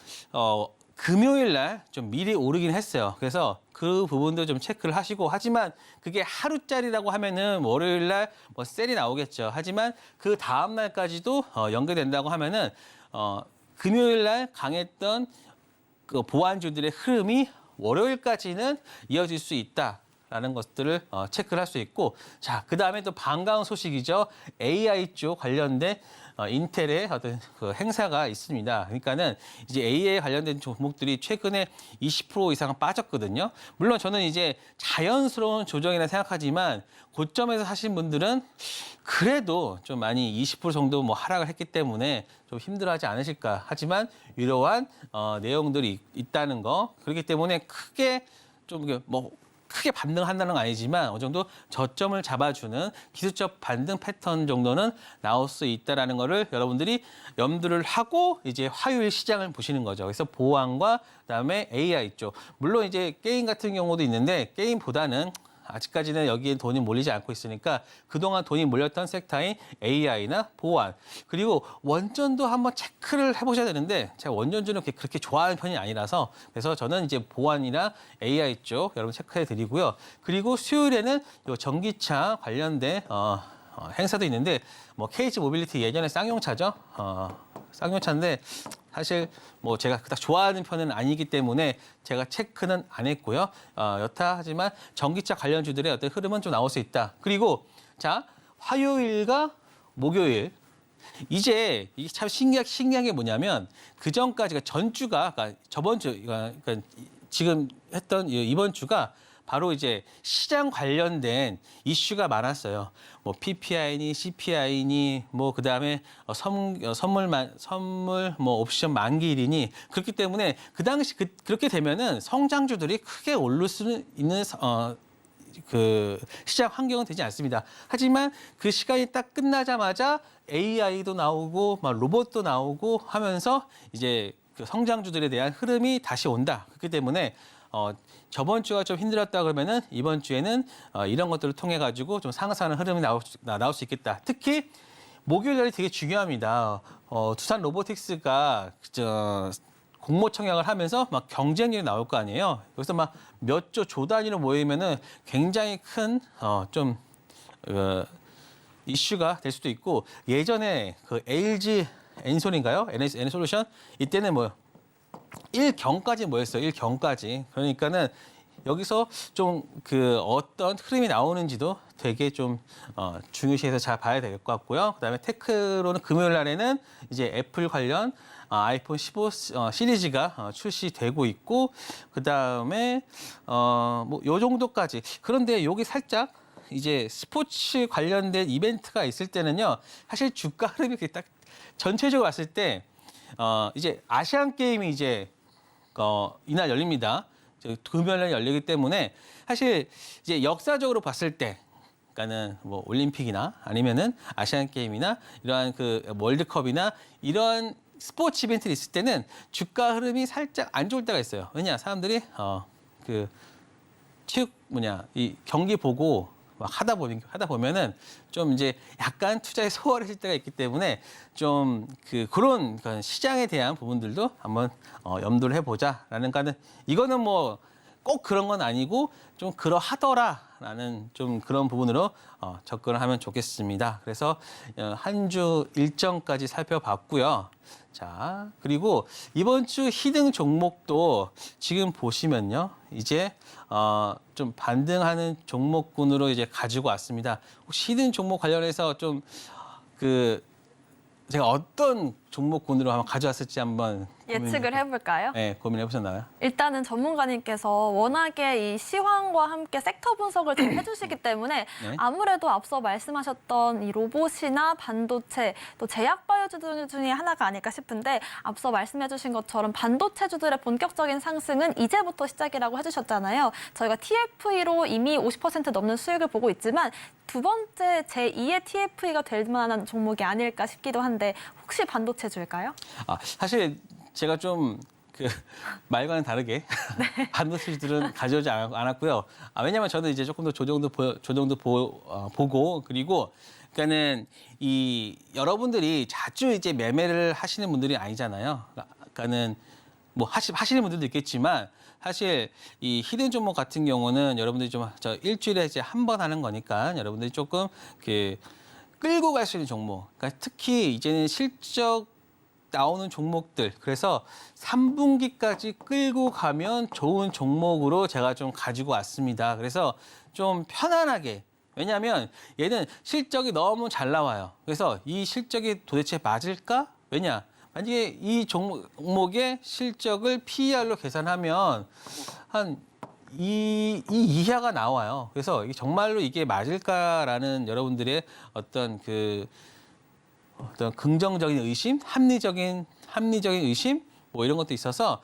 금요일 날 좀 미리 오르긴 했어요. 그래서 그 부분도 좀 체크를 하시고 하지만 그게 하루짜리라고 하면은 월요일 날 뭐 셀이 나오겠죠. 하지만 그 다음 날까지도 연계된다고 하면은 금요일 날 강했던 그 보안주들의 흐름이 월요일까지는 이어질 수 있다라는 것들을 체크를 할 수 있고 자, 그다음에 또 반가운 소식이죠. AI 쪽 관련된 인텔의 어떤 그 행사가 있습니다. 그러니까는 이제 AI 관련된 종목들이 최근에 20% 이상 빠졌거든요. 물론 저는 이제 자연스러운 조정이라 생각하지만 고점에서 하신 분들은 그래도 좀 많이 20% 정도 뭐 하락을 했기 때문에 좀 힘들어하지 않으실까. 하지만 이러한 내용들이 있다는 거. 그렇기 때문에 크게 좀 뭐 크게 반등한다는 건 아니지만 어느 정도 저점을 잡아주는 기술적 반등 패턴 정도는 나올 수 있다라는 거를 여러분들이 염두를 하고 이제 화요일 시장을 보시는 거죠. 그래서 보안과 그다음에 AI 쪽. 물론 이제 게임 같은 경우도 있는데 게임보다는 아직까지는 여기에 돈이 몰리지 않고 있으니까 그동안 돈이 몰렸던 섹터인 AI나 보안 그리고 원전도 한번 체크를 해보셔야 되는데 제가 원전주는 그렇게 좋아하는 편이 아니라서 그래서 저는 이제 보안이나 AI 쪽 여러분 체크해 드리고요. 그리고 수요일에는 요 전기차 관련된 행사도 있는데 뭐 KH 모빌리티 예전에 쌍용차죠. 쌍용차인데 사실 뭐 제가 그닥 좋아하는 편은 아니기 때문에 제가 체크는 안 했고요. 여타 하지만 전기차 관련주들의 어떤 흐름은 좀 나올 수 있다. 그리고 자 화요일과 목요일 이제 이게 참 신기한 게 뭐냐면 그 전까지가 전주가 그러니까 저번 주 그러니까 지금 했던 이번 주가 바로 이제 시장 관련된 이슈가 많았어요. 뭐 PPI니 CPI니 뭐 그다음에 선물 뭐 옵션 만기일이니 그렇기 때문에 그 당시 그렇게 되면은 성장주들이 크게 오를 수 있는 그 시장 환경은 되지 않습니다. 하지만 그 시간이 딱 끝나자마자 AI도 나오고 막 로봇도 나오고 하면서 이제 그 성장주들에 대한 흐름이 다시 온다. 그렇기 때문에 저번 주가 좀 힘들었다 그러면은 이번 주에는 이런 것들을 통해 가지고 좀 상승하는 흐름이 나올 수 있겠다. 특히 목요일 날이 되게 중요합니다. 두산 로보틱스가 공모 청약을 하면서 막 경쟁률이 나올 거 아니에요. 여기서 막 몇 조 단위로 모이면은 굉장히 큰 좀 이슈가 될 수도 있고 예전에 그 LG 엔솔인가요? NS솔루션 이때는 뭐 1경까지 모였어요. 1경까지. 그러니까는 여기서 좀 그 어떤 흐름이 나오는지도 되게 좀 중요시해서 잘 봐야 될 것 같고요. 그다음에 테크로는 금요일 날에는 이제 애플 관련 아이폰 15 시리즈가 출시되고 있고 그다음에 뭐 요 정도까지. 그런데 여기 살짝 이제 스포츠 관련된 이벤트가 있을 때는요. 사실 주가 흐름이 이렇게 딱 전체적으로 봤을 때 이제 아시안 게임이 이제 이날 열립니다. 금요일 날 열리기 때문에 사실 이제 역사적으로 봤을 때 그러니까는 뭐 올림픽이나 아니면은 아시안 게임이나 이러한 그 월드컵이나 이런 스포츠 이벤트를 있을 때는 주가 흐름이 살짝 안 좋을 때가 있어요. 왜냐 사람들이 그 체육 이 경기 보고 막 하다 보면은 좀 이제 약간 투자에 소홀해질 때가 있기 때문에 좀 그런 시장에 대한 부분들도 한번 염두를 해보자라는 거는 이거는 뭐 꼭 그런 건 아니고 좀 그러하더라라는 좀 그런 부분으로 접근을 하면 좋겠습니다. 그래서 한 주 일정까지 살펴봤고요. 자, 그리고 이번 주 히든 종목도 지금 보시면요. 이제 좀 반등하는 종목군으로 이제 가지고 왔습니다. 혹시 히든 종목 관련해서 좀 제가 어떤 종목군으로 한번 가져왔을지 한번 예측을 해볼까요? 네, 고민해 보셨나요? 일단은 전문가님께서 워낙에 이 시황과 함께 섹터 분석을 잘 해주시기 때문에 네. 아무래도 앞서 말씀하셨던 이 로봇이나 반도체, 또 제약바이오주들 중에 하나가 아닐까 싶은데 앞서 말씀해주신 것처럼 반도체주들의 본격적인 상승은 이제부터 시작이라고 해주셨잖아요. 저희가 TFE로 이미 50% 넘는 수익을 보고 있지만 두 번째 제2의 TFE가 될 만한 종목이 아닐까 싶기도 한데 혹시 반도체주일까요? 사실 제가 좀 말과는 다르게 반도체들은 가져오지 않았고요. 왜냐하면 저는 이제 조금 더 조정도 보고 그리고 그러니까는 여러분들이 자주 이제 매매를 하시는 분들이 아니잖아요. 그러니까는 뭐 하시는 분들도 있겠지만 사실 이 히든 종목 같은 경우는 여러분들이 좀 일주일에 이제 한 번 하는 거니까 여러분들이 조금 끌고 갈 수 있는 종목. 그러니까 특히 이제는 실적 나오는 종목들. 그래서 3분기까지 끌고 가면 좋은 종목으로 제가 좀 가지고 왔습니다. 그래서 좀 편안하게. 왜냐하면 얘는 실적이 너무 잘 나와요. 그래서 이 실적이 도대체 맞을까? 왜냐? 만약에 이 종목의 실적을 PER로 계산하면 한 이 이하가 나와요. 그래서 정말로 이게 맞을까라는 여러분들의 어떤 긍정적인 의심, 합리적인 의심, 뭐 이런 것도 있어서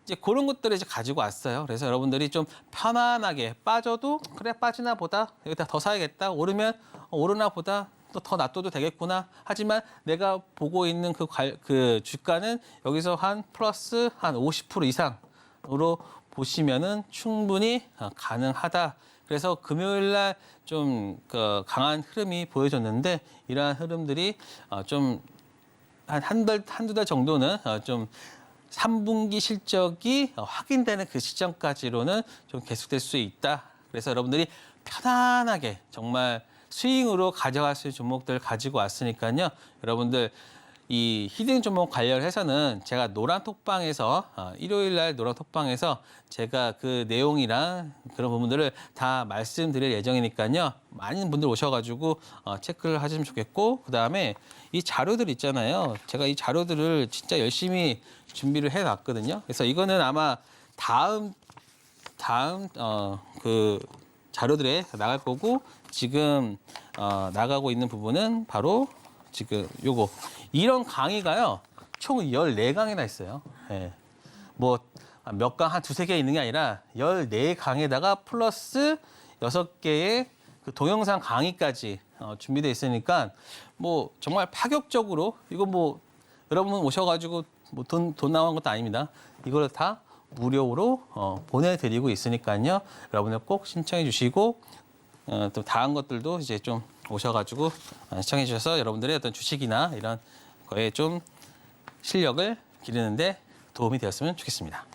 이제 그런 것들을 이제 가지고 왔어요. 그래서 여러분들이 좀 편안하게 빠져도 그래 빠지나 보다 여기다 더 사야겠다. 오르면 오르나 보다 또 더 놔둬도 되겠구나. 하지만 내가 보고 있는 그 주가는 여기서 한 플러스 한 50% 이상으로 보시면은 충분히 가능하다. 그래서 금요일 날 좀 강한 흐름이 보여졌는데 이러한 흐름들이 좀 한두 달 정도는 좀 3분기 실적이 확인되는 그 시점까지로는 좀 계속될 수 있다. 그래서 여러분들이 편안하게 정말 스윙으로 가져갈 수 있는 종목들 가지고 왔으니까요. 여러분들 이 히든 종목 관련해서는 제가 노란톡방에서 일요일 날 노란톡방에서 제가 그 내용이랑 그런 부분들을 다 말씀드릴 예정이니까요. 많은 분들 오셔가지고 체크를 하시면 좋겠고 그다음에 이 자료들 있잖아요. 제가 이 자료들을 진짜 열심히 준비를 해놨거든요. 그래서 이거는 아마 다음 그 자료들에 나갈 거고 지금 나가고 있는 부분은 바로 지금 요거 이런 강의가요 총 14강이나 있어요. 예. 뭐 몇 강 한 두세 개 있는 게 아니라 14강에다가 플러스 6개의 그 동영상 강의까지 준비되어 있으니까 뭐 정말 파격적으로 이거 뭐 여러분 오셔가지고 뭐 돈 나온 것도 아닙니다. 이걸 다 무료로 보내드리고 있으니까요. 여러분들 꼭 신청해 주시고 또 다른 것들도 이제 좀 오셔가지고 시청해 주셔서 여러분들의 어떤 주식이나 이런 거에 좀 실력을 기르는데 도움이 되었으면 좋겠습니다.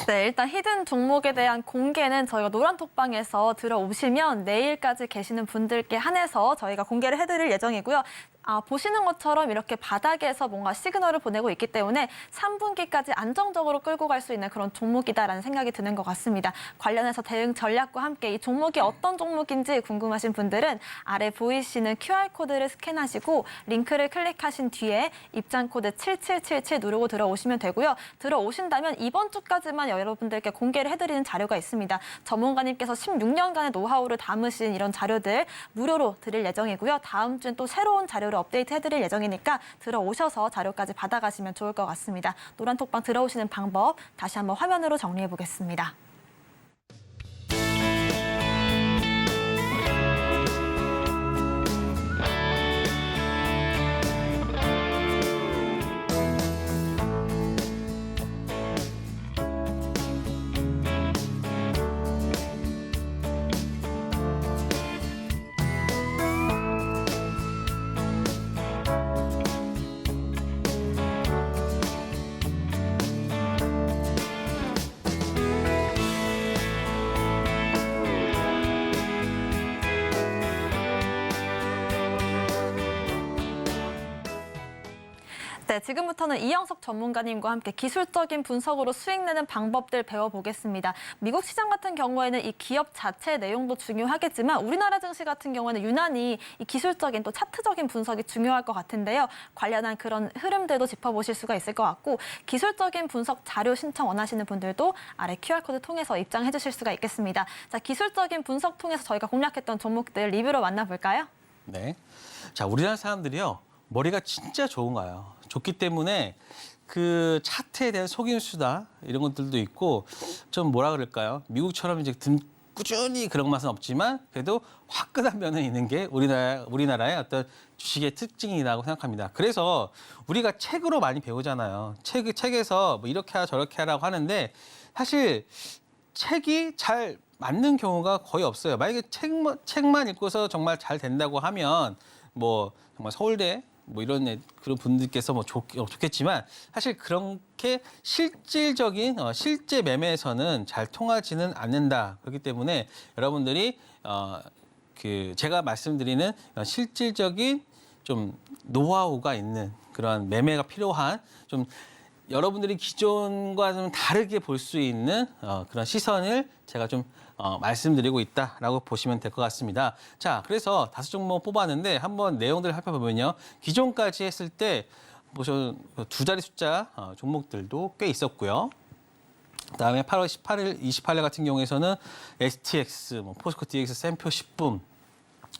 네, 일단 히든 종목에 대한 공개는 저희가 노란톡방에서 들어오시면 내일까지 계시는 분들께 한해서 저희가 공개를 해드릴 예정이고요. 보시는 것처럼 이렇게 바닥에서 뭔가 시그널을 보내고 있기 때문에 3분기까지 안정적으로 끌고 갈 수 있는 그런 종목이다라는 생각이 드는 것 같습니다. 관련해서 대응 전략과 함께 이 종목이 어떤 종목인지 궁금하신 분들은 아래 보이시는 QR코드를 스캔하시고 링크를 클릭하신 뒤에 입장 코드 7777 누르고 들어오시면 되고요. 들어오신다면 이번 주까지만 여러분들께 공개를 해드리는 자료가 있습니다. 전문가님께서 16년간의 노하우를 담으신 이런 자료들 무료로 드릴 예정이고요. 다음 주엔 또 새로운 자료를 업데이트 해드릴 예정이니까 들어오셔서 자료까지 받아가시면 좋을 것 같습니다. 노란톡방 들어오시는 방법 다시 한번 화면으로 정리해 보겠습니다. 네, 지금부터는 이영석 전문가님과 함께 기술적인 분석으로 수익 내는 방법들 배워보겠습니다. 미국 시장 같은 경우에는 이 기업 자체의 내용도 중요하겠지만 우리나라 증시 같은 경우에는 유난히 이 기술적인 또 차트적인 분석이 중요할 것 같은데요. 관련한 그런 흐름들도 짚어보실 수가 있을 것 같고 기술적인 분석 자료 신청 원하시는 분들도 아래 QR코드 통해서 입장해 주실 수가 있겠습니다. 자, 기술적인 분석 통해서 저희가 공략했던 종목들 리뷰로 만나볼까요? 네. 자, 우리나라 사람들이요. 머리가 진짜 좋은가요? 좋기 때문에 그 차트에 대한 속임수다 이런 것들도 있고 좀 뭐라 그럴까요? 미국처럼 이제 꾸준히 그런 맛은 없지만 그래도 화끈한 면은 있는 게 우리나라의 어떤 주식의 특징이라고 생각합니다. 그래서 우리가 책으로 많이 배우잖아요. 책에서 뭐 이렇게 하라 저렇게 하라고 하는데 사실 책이 잘 맞는 경우가 거의 없어요. 만약에 책만 읽고서 정말 잘 된다고 하면 뭐 정말 서울대 뭐 이런 그런 분들께서 뭐 좋겠지만 사실 그렇게 실질적인 실제 매매에서는 잘 통하지는 않는다. 그렇기 때문에 여러분들이 그 제가 말씀드리는 실질적인 좀 노하우가 있는 그런 매매가 필요한 좀 여러분들이 기존과 좀 다르게 볼 수 있는 그런 시선을 제가 좀 말씀드리고 있다라고 보시면 될 것 같습니다. 자, 그래서 5종목 뽑았는데 한번 내용들을 살펴보면요. 기존까지 했을 때 두 자리 숫자 종목들도 꽤 있었고요. 그다음에 8월 18일, 28일 같은 경우에서는 STX, 포스코 DX, 샘표 10분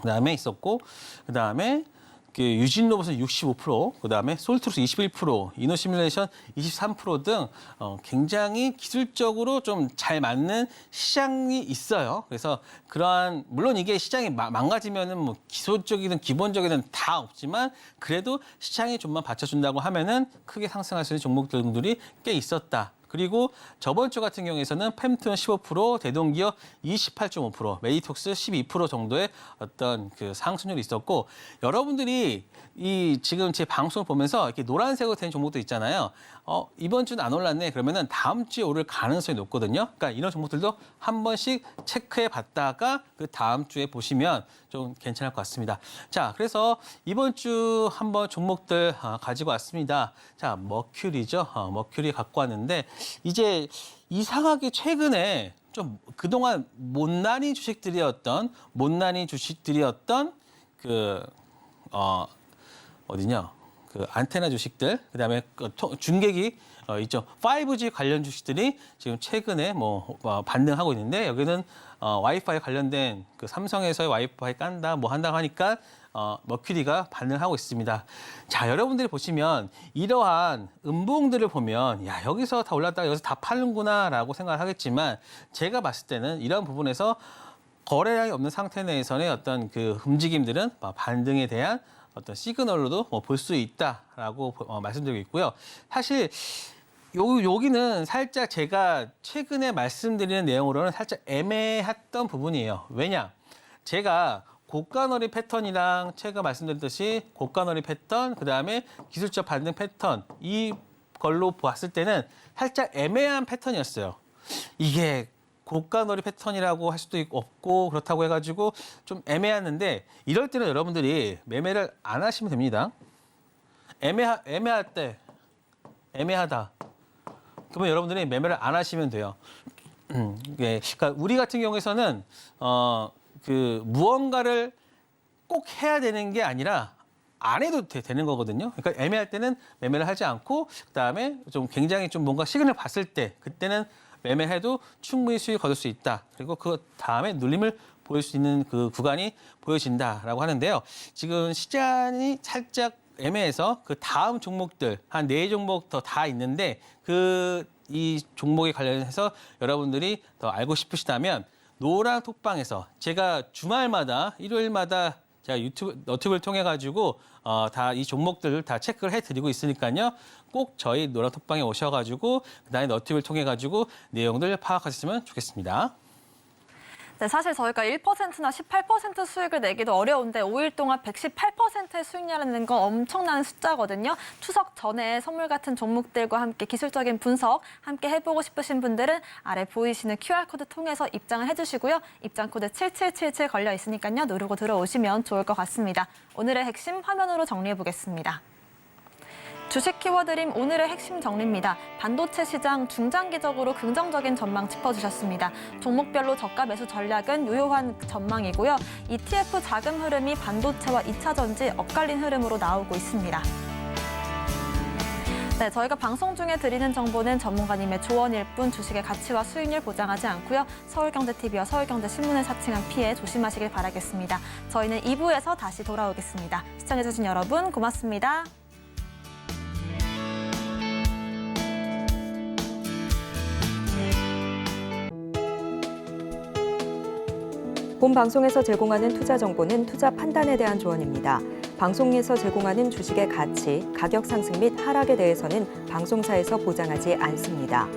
그다음에 있었고 그다음에 유진로봇은 65%, 그다음에 솔트루스 21%, 이노시뮬레이션 23% 등 굉장히 기술적으로 좀 잘 맞는 시장이 있어요. 그래서 그러한 물론 이게 시장이 망가지면은 뭐 기술적이든 기본적이든 다 없지만 그래도 시장이 좀만 받쳐준다고 하면은 크게 상승할 수 있는 종목들이 꽤 있었다. 그리고 저번 주 같은 경우에서는 펨툰 15%, 대동기업 28.5%, 메디톡스 12% 정도의 어떤 그 상승률이 있었고 여러분들이 이 지금 제 방송을 보면서 이렇게 노란색으로 된 종목도 있잖아요. 이번 주는 안 올랐네. 그러면은 다음 주에 오를 가능성이 높거든요. 그러니까 이런 종목들도 한 번씩 체크해 봤다가 그 다음 주에 보시면 좀 괜찮을 것 같습니다. 자, 그래서 이번 주 한번 종목들 가지고 왔습니다. 자, 머큐리죠. 머큐리 갖고 왔는데 이제 이상하게 최근에 좀 그동안 못난이 주식들이었던 그 어디냐? 그 안테나 주식들, 그다음에 중계기 있죠. 5G 관련 주식들이 지금 최근에 반등하고 있는데 여기는 와이파이 관련된 그 삼성에서의 와이파이 깐다 뭐 한다고 하니까 머큐리가 반등하고 있습니다. 자, 여러분들이 보시면 이러한 음봉들을 보면 야, 여기서 다 올랐다가 여기서 다 파는구나라고 생각을 하겠지만 제가 봤을 때는 이런 부분에서 거래량이 없는 상태 내에서의 어떤 그 움직임들은 반등에 대한 어떤 시그널로도 볼 수 있다라고 말씀드리고 있고요. 사실 여기는 살짝 제가 최근에 말씀드리는 내용으로는 살짝 애매했던 부분이에요. 왜냐? 제가 고가너리 패턴이랑 제가 말씀드렸듯이 고가너리 패턴, 그다음에 기술적 반등 패턴 이걸로 봤을 때는 살짝 애매한 패턴이었어요. 이게 고가너리 패턴이라고 할 수도 없고 그렇다고 해가지고 좀 애매했는데 이럴 때는 여러분들이 매매를 안 하시면 됩니다. 애매할 때 애매하다. 그러면 여러분들이 매매를 안 하시면 돼요. 예, 그러니까 우리 같은 경우에서는 그 무언가를 꼭 해야 되는 게 아니라 안 해도 되는 거거든요. 그러니까 애매할 때는 매매를 하지 않고 그다음에 좀 굉장히 좀 뭔가 시그널을 봤을 때 그때는 매매해도 충분히 수익을 거둘 수 있다. 그리고 그 다음에 눌림을 보일 수 있는 그 구간이 보여진다라고 하는데요. 지금 시장이 살짝 애매해서 그 다음 종목들 한 4종목 더 다 있는데 이 종목에 관련해서 여러분들이 더 알고 싶으시다면 노랑 톡방에서 제가 주말마다 일요일마다 제가 너튜브를 통해 가지고 다 이 종목들을 다 체크를 해드리고 있으니까요. 꼭 저희 노랑 톡방에 오셔가지고 그다음에 너튜브를 통해 가지고 내용들 파악하셨으면 좋겠습니다. 네, 사실 저희가 1%나 18% 수익을 내기도 어려운데 5일 동안 118%의 수익률이라는 건 엄청난 숫자거든요. 추석 전에 선물 같은 종목들과 함께 기술적인 분석 함께 해보고 싶으신 분들은 아래 보이시는 QR코드 통해서 입장을 해주시고요. 입장 코드 7777 걸려 있으니까요. 누르고 들어오시면 좋을 것 같습니다. 오늘의 핵심 화면으로 정리해 보겠습니다. 주식 키워드림 오늘의 핵심 정리입니다. 반도체 시장 중장기적으로 긍정적인 전망 짚어주셨습니다. 종목별로 저가 매수 전략은 유효한 전망이고요. ETF 자금 흐름이 반도체와 2차 전지 엇갈린 흐름으로 나오고 있습니다. 네, 저희가 방송 중에 드리는 정보는 전문가님의 조언일 뿐 주식의 가치와 수익률 보장하지 않고요. 서울경제TV와 서울경제신문을 사칭한 피해 조심하시길 바라겠습니다. 저희는 2부에서 다시 돌아오겠습니다. 시청해주신 여러분 고맙습니다. 본 방송에서 제공하는 투자 정보는 투자 판단에 대한 조언입니다. 방송에서 제공하는 주식의 가치, 가격 상승 및 하락에 대해서는 방송사에서 보장하지 않습니다.